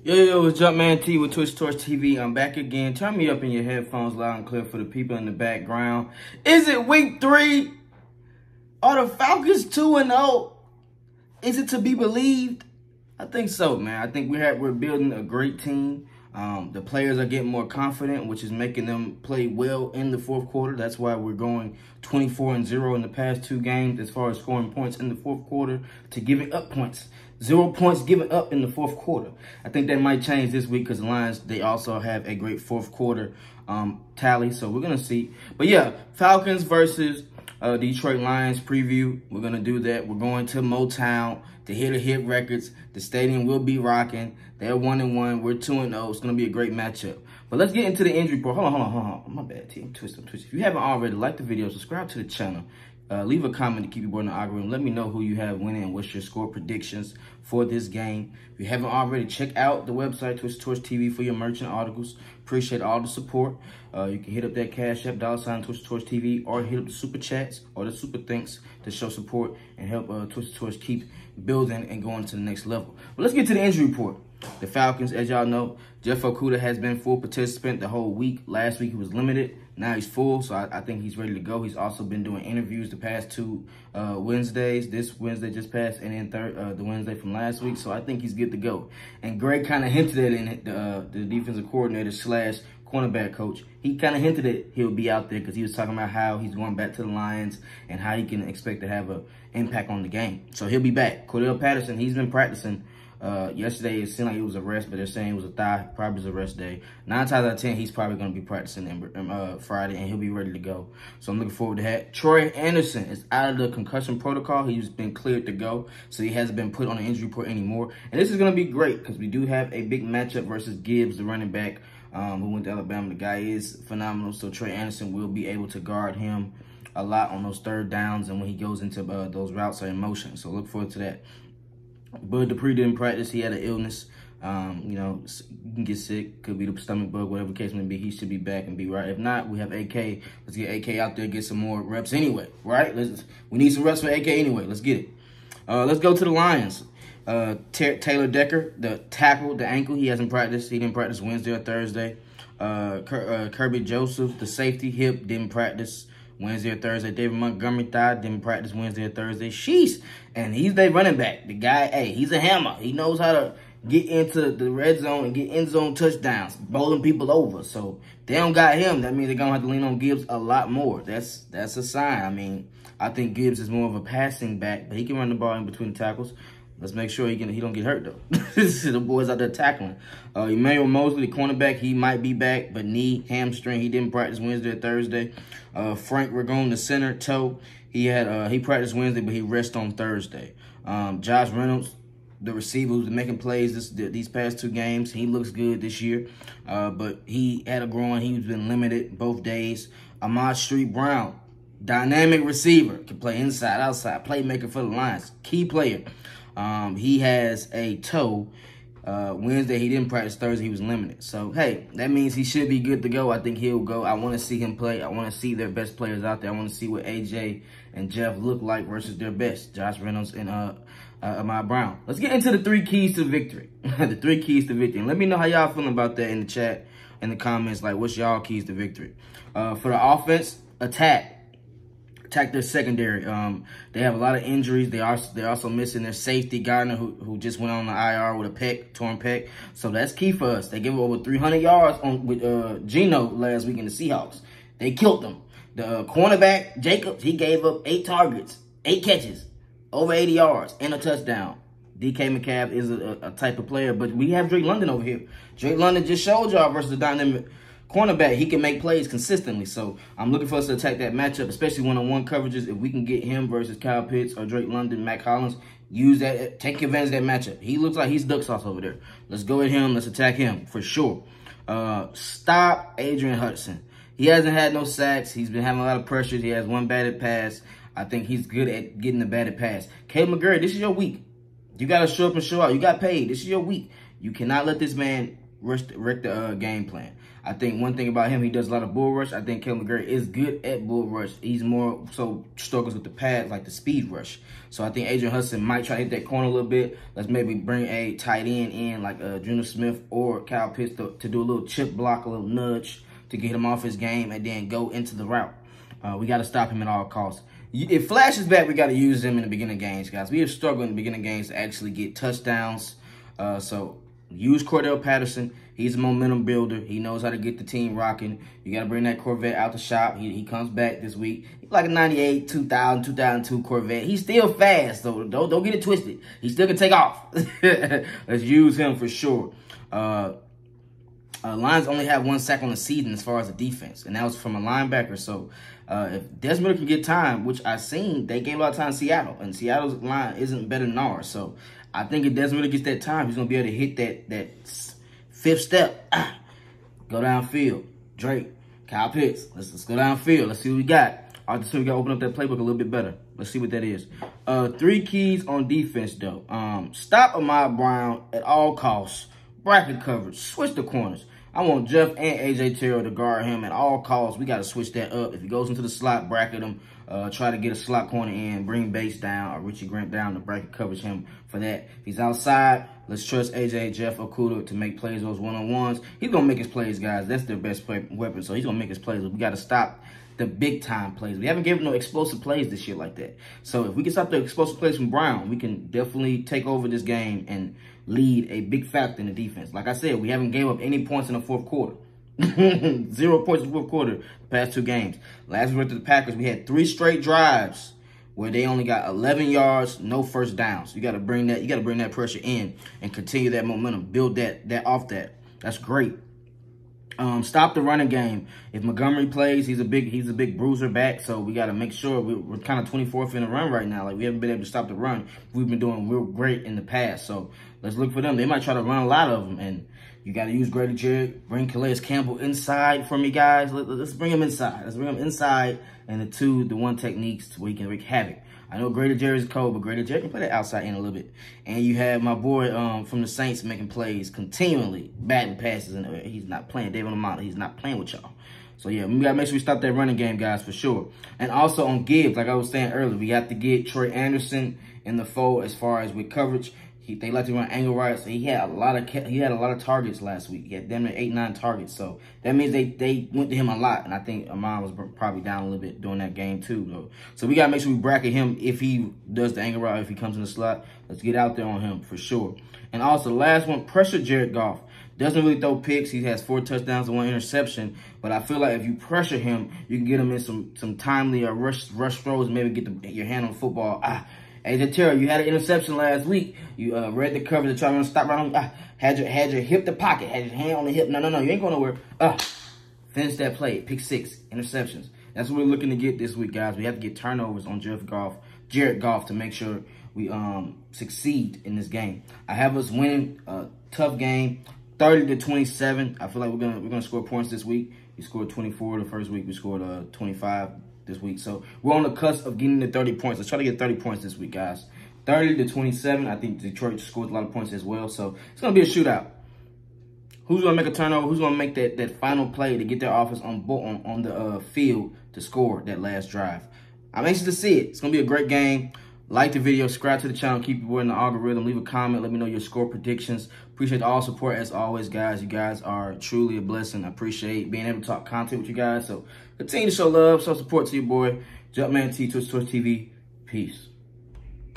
Yo, it's Jumpman T with Twitch Torch TV. I'm back again. Turn me up in your headphones loud and clear for the people in the background. Is it week 3? Are the Falcons 2-0? Is it to be believed? I think so, man. I think we're building a great team. The players are getting more confident, which is making them play well in the fourth quarter. That's why we're going 24-0 in the past 2 games as far as scoring points in the fourth quarter to giving up points. 0 points given up in the fourth quarter. I think that might change this week because the Lions, they also have a great fourth quarter tally. So we're going to see. But yeah, Falcons versus Detroit Lions preview. We're going to do that. We're going to Motown to hear the hit records. The stadium will be rocking. They're 1-1. We're 2-0. It's going to be a great matchup. But let's get into the injury report. Hold on. My bad, team. Twist. If you haven't already, like the video, subscribe to the channel. Leave a comment to keep you aboard in the algorithm. Let me know who you have winning and what's your score predictions for this game. If you haven't already, check out the website, Twitch Torch TV, for your merchant articles. Appreciate all the support. You can hit up that Cash App, $ Twitch Torch TV, or hit up the Super Chats or the Super Thanks to show support and help Twitch Torch keep building and going to the next level. But let's get to the injury report. The Falcons, as y'all know, Jeff Okudah has been full participant the whole week. Last week he was limited. Now he's full, so I think he's ready to go. He's also been doing interviews the past 2 Wednesdays. This Wednesday just passed, and then the Wednesday from last week. So I think he's good to go. And Greg kind of hinted at it in the defensive coordinator / cornerback coach. He kind of hinted that he'll be out there because he was talking about how he's going back to the Lions and how he can expect to have an impact on the game. So he'll be back. Cordell Patterson, he's been practicing. Yesterday, it seemed like it was a rest, but they're saying it was a thigh. Probably was a rest day. 9 times out of 10, he's probably going to be practicing Friday, and he'll be ready to go. So I'm looking forward to that. Troy Anderson is out of the concussion protocol. He's been cleared to go, so he hasn't been put on the injury report anymore. And this is going to be great because we do have a big matchup versus Gibbs, the running back who went to Alabama. The guy is phenomenal, so Troy Anderson will be able to guard him a lot on those third downs and when he goes into those routes are in motion. So look forward to that. Bud Dupree didn't practice. He had an illness. You know, you can get sick. Could be the stomach bug, whatever the case may be. He should be back and be right. If not, we have AK. Let's get AK out there, get some more reps anyway, right? We need some reps for AK anyway. Let's get it. Let's go to the Lions. Taylor Decker, the tackle, the ankle, he hasn't practiced. He didn't practice Wednesday or Thursday. Kirby Joseph, the safety, hip, didn't practice Wednesday or Thursday. David Montgomery thigh, didn't practice Wednesday or Thursday. Sheesh. And he's their running back. The guy, hey, he's a hammer. He knows how to get into the red zone and get end zone touchdowns, bowling people over. So they don't got him. That means they're going to have to lean on Gibbs a lot more. That's a sign. I mean, I think Gibbs is more of a passing back, but he can run the ball in between the tackles. Let's make sure he don't get hurt, though. The boys out there tackling. Emmanuel Mosley, the cornerback, he might be back, but knee, hamstring. He didn't practice Wednesday or Thursday. Frank Ragone, the center, toe. He practiced Wednesday, but he rested on Thursday. Josh Reynolds, the receiver who's been making plays these past 2 games. He looks good this year, but he had a groin. He's been limited both days. Ahmad Street Brown, dynamic receiver, can play inside, outside, playmaker for the Lions, key player. He has a toe. Wednesday, he didn't practice. Thursday, he was limited. So, hey, that means he should be good to go. I think he'll go. I want to see him play. I want to see their best players out there. I want to see what AJ and Jeff look like versus their best, Josh Reynolds and Ahmad Brown. Let's get into the 3 keys to victory. The 3 keys to victory. And let me know how y'all feeling about that in the chat, in the comments. Like, what's y'all keys to victory? For the offense, attack their secondary. They have a lot of injuries. They're also missing their safety, Gardner, who just went on the IR with a torn pec. So that's key for us. They gave over 300 yards with Geno last week in the Seahawks. They killed them. The cornerback, Jacobs, he gave up 8 targets, 8 catches, over 80 yards, and a touchdown. DK Metcalf is a type of player, but we have Drake London over here. Drake London just showed y'all versus the dynamic cornerback, he can make plays consistently. So I'm looking for us to attack that matchup, especially one-on-one coverages. If we can get him versus Kyle Pitts or Drake London, Mac Hollins, use that, take advantage of that matchup. He looks like he's duck sauce over there. Let's go at him. Let's attack him for sure. Stop Adrian Hudson. He hasn't had no sacks. He's been having a lot of pressure. He has 1 batted pass. I think he's good at getting the batted pass. Caleb McGurry, this is your week. You got to show up and show out. You got paid. This is your week. You cannot let this man wreck the game plan. I think one thing about him, he does a lot of bull rush. I think Caleb McGarry is good at bull rush. He's more so struggles with the pads, like the speed rush. So I think Adrian Hudson might try to hit that corner a little bit. Let's maybe bring a tight end in like Junior Smith or Kyle Pitts to do a little chip block, a little nudge to get him off his game and then go into the route. We got to stop him at all costs. If Flash is back, we got to use him in the beginning games, guys. We have struggled in the beginning games to actually get touchdowns. So use Cordell Patterson. He's a momentum builder. He knows how to get the team rocking. You got to bring that Corvette out the shop. He comes back this week. He's like a 98, 2000, 2002 Corvette. He's still fast, so don't get it twisted. He still can take off. Let's use him for sure. Lions only have 1 sack on the season as far as the defense, and that was from a linebacker. So if Desmond can get time, which I've seen, they gave a lot of time to Seattle, and Seattle's line isn't better than ours. So I think if Desmond gets that time, he's going to be able to hit that fifth step. Go downfield. Drake, Kyle Pitts. Let's go downfield. Let's see what we got. All right, so we got to open up that playbook a little bit better. Let's see what that is. 3 keys on defense, though. Stop Ahmad Brown at all costs. Bracket coverage. Switch the corners. I want Jeff and A.J. Terrell to guard him at all costs. We got to switch that up. If he goes into the slot, bracket him. Try to get a slot corner in. Bring Bates down or Richie Grant down to bracket coverage him for that. If he's outside, let's trust A.J., Jeff, or Okudah to make plays, those one-on-ones. He's going to make his plays, guys. That's their best weapon, so he's going to make his plays. We got to stop the big-time plays. We haven't given no explosive plays this year like that. So if we can stop the explosive plays from Brown, we can definitely take over this game and lead a big factor in the defense. Like I said, we haven't gave up any points in the fourth quarter. 0 points in the fourth quarter the past 2 games. Last we went to the Packers, we had 3 straight drives where they only got 11 yards, no first downs. You got to bring that. You got to bring that pressure in and continue that momentum. Build that off that. That's great. Stop the running game. If Montgomery plays, he's a big bruiser back, so we got to make sure we're kind of 24th in the run right now. Like, we haven't been able to stop the run. We've been doing real great in the past, so let's look for them. They might try to run a lot of them, and you got to use Grady Jarrett, bring Calais Campbell inside for me, guys. Let's bring him inside. Let's bring him inside, and the 1 techniques where he can wreak havoc. I know Grady Jarrett is cold, but Grady Jarrett can play that outside in a little bit. And you have my boy from the Saints making plays continually, batting passes, and he's not playing. David Lamont, he's not playing with y'all. So, yeah, we got to make sure we stop that running game, guys, for sure. And also on Gibbs, like I was saying earlier, we have to get Troy Anderson in the fold as far as with coverage. They like to run angle routes. So he had a lot of targets last week. He had them at 8-9 targets. So that means they went to him a lot. And I think Amon was probably down a little bit during that game too, though. So we gotta make sure we bracket him if he does the angle route, if he comes in the slot. Let's get out there on him for sure. And also the last one, pressure Jared Goff. Doesn't really throw picks. He has 4 touchdowns and 1 interception. But I feel like if you pressure him, you can get him in some timely rush throws and maybe get your hand on the football. A.J. Terrell, you had an interception last week. You read the coverage to try to stop right on. Had your hip to pocket. Had your hand on the hip. No, you ain't going nowhere. Finish that play. Pick 6. Interceptions. That's what we're looking to get this week, guys. We have to get turnovers on Jared Goff to make sure we succeed in this game. I have us winning a tough game, 30-27. I feel like we're gonna score points this week. We scored 24 the first week. We scored 25 this week. So we're on the cusp of getting to 30 points. Let's try to get 30 points this week, guys. 30-27. I think Detroit scored a lot of points as well. So it's going to be a shootout. Who's going to make a turnover? Who's going to make that final play to get their offense on the field to score that last drive? I'm anxious to see it. It's going to be a great game. Like the video, subscribe to the channel, keep your boy in the algorithm, leave a comment, let me know your score predictions. Appreciate all support as always, guys. You guys are truly a blessing. I appreciate being able to talk content with you guys. So continue to show love, show support to your boy. Jumpman T, Twitch TV. Peace.